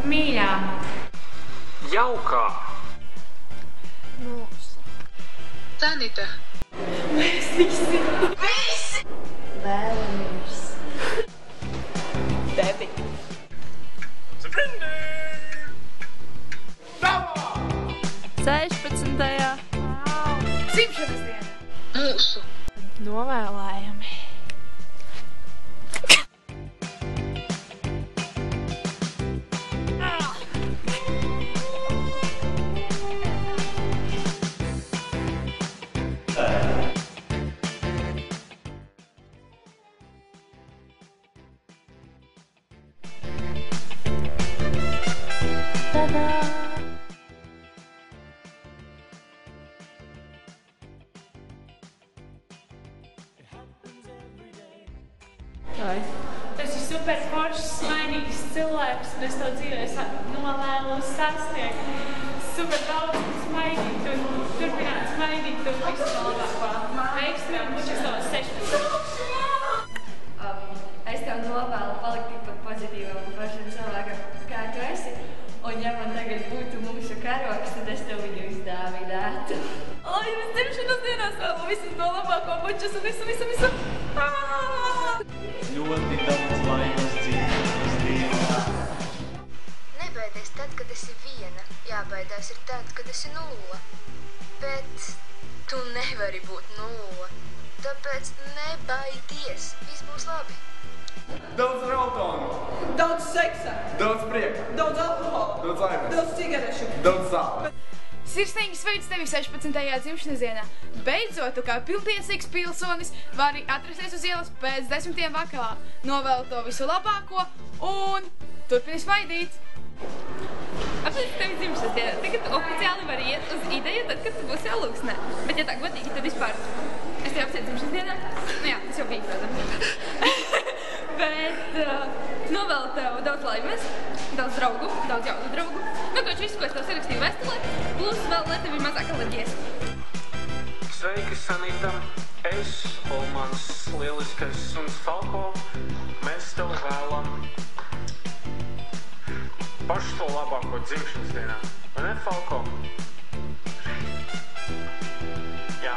Mīļā. Jaukā. Mūsu. Sanita. Mēs visi. Visi! Vēlamies. Tevi. Sprindi! 16. Dzimšanas diena. Mūsu. Novēlējami. Tada! Tu esi super foršs, smaidīgs cilvēks, un es tev dzīvē novēlu sasniegt super daudz un smaidīt, un turpināt smaidīt, tu visu labāko. Veiksmi un mučas tavas 16. Es tev novēlu palikt tikpat pozitīvam un foršam cilvēkam, kā tu esi. Un ja man tagad būtu mūsu karoks, tad es tev viņu izdāvinātu. Lai jums dzimšanas dienās vēlu visu no labāko mučas un visu. Ļoti daudz laimes dzimšanas dienā. Nebaidies tad, kad esi viena. Jābaidās ir tad, kad esi nulle. Bet tu nevari būt nulle. Tāpēc nebaidies. Viss būs labi. Daudz rautonu, Daudz seksa, daudz prieka, daudz alkohola, daudz laimes, daudz cigarešu. daudz sāpes. Sirsnīgi sveicu tevi 16. dzimšanas dienā. Beidzot, tu kā pilntiesīgs pilsonis vari atrasties uz ielas pēc 10. vakarā. Novēlu to visu labāko un turpini smaidīt. Apsveicu tevi dzimšanas dienā. Tagad tu oficiāli vari iet uz ideju, tad, kad tu būsi Aluksnē. Bet ja tā godīgi, tad vispār es tevi apsveicu dzimšanas dienā. Nu jā, tas jau bija, protams. Bet novēlu tev daudz laimes, daudz draugu, daudz jaunu draugu. Vienkārši visu, ko es tev sarakstīju vēstulē, plus vēl, lai tev ir mazāk alerģijas. Sveiki, Sanita! Es un mans lieliskais suns Falko, mēs tev vēlam pašu to labāko dzimšanas dienā. Vai ne, Falko? Jā.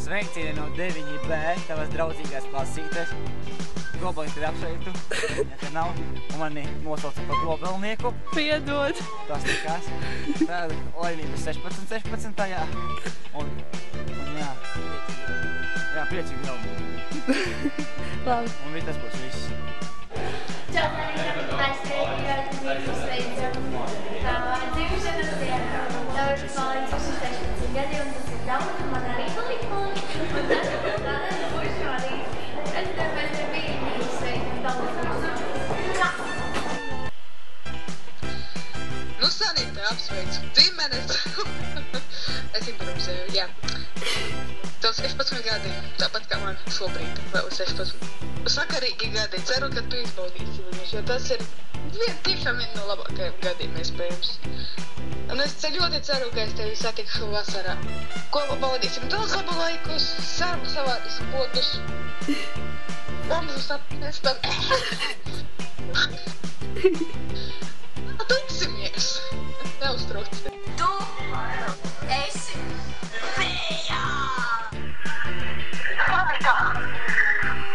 Sveicieni no 9B, tavas draudzīgās klasītes. Globaliņš tevi apsveicu, ja te nav, un mani nosauca par globelnieku. Piedod. Tas tikās. Tad laimības 16. Un jā. Jā, priecīgi vēl. Labi. Un tas būs viss. Čau, Marita. Mēs tevi ļoti mīļi sveicam. Dzimšanas dienā. Tev ir palīdzuši 16 gadi, un tas ir daudz, un man arī palīdz. Un tas ir tādēļ būšu arī. Es tev mēs tevi mīļi sveicam. Nu, Sanita, apsveicu. Dzimenes. Es improvizēju, jā. Tev 16 gadi, tāpat kā man šobrīd vēl 16. Sakarīgi gadi. Ceru, ka tu izbaudīsi viņus, jo tas ir tiešām viena no labākajiem gadiem, iespējams. Un es ļoti ceru, ka es tevi satikšu vasarā. Ko baudīsim daudz labu laikus, sarmu savādīsim potus. Mums sapnes tad. Tiksimies! Neuztrauc. Tu esi Fija! Sanita!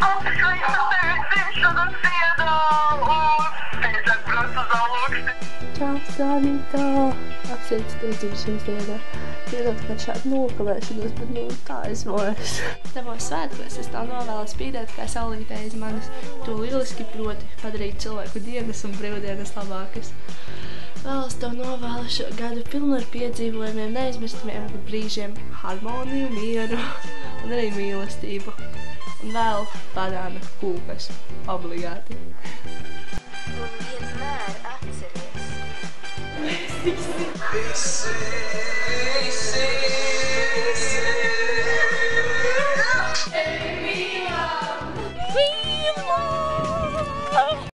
Apsveicu tevi dzimšanas dienā! Un pēdāk brauc uz Aluksni! Čau, Sanita! Apsveicu tevi dzimšanas dienā. Piedod, ka šādi nokavēšanos, bet tā es vairs. Tavos svētkos es tev novēlu spīdēt kā saulītē aiz manis. Tu lieliski proti padarīt cilvēku dienas un brīvdienas labākas. Vēl es tev novēlu šo gadu pilnu ar piedzīvojumiem, neaizmirstamiem brīžiem, harmoniju, mieru un arī mīlestību. Un vēl banāna kūkas, obligāti. Un vienmēr atceries. Visi!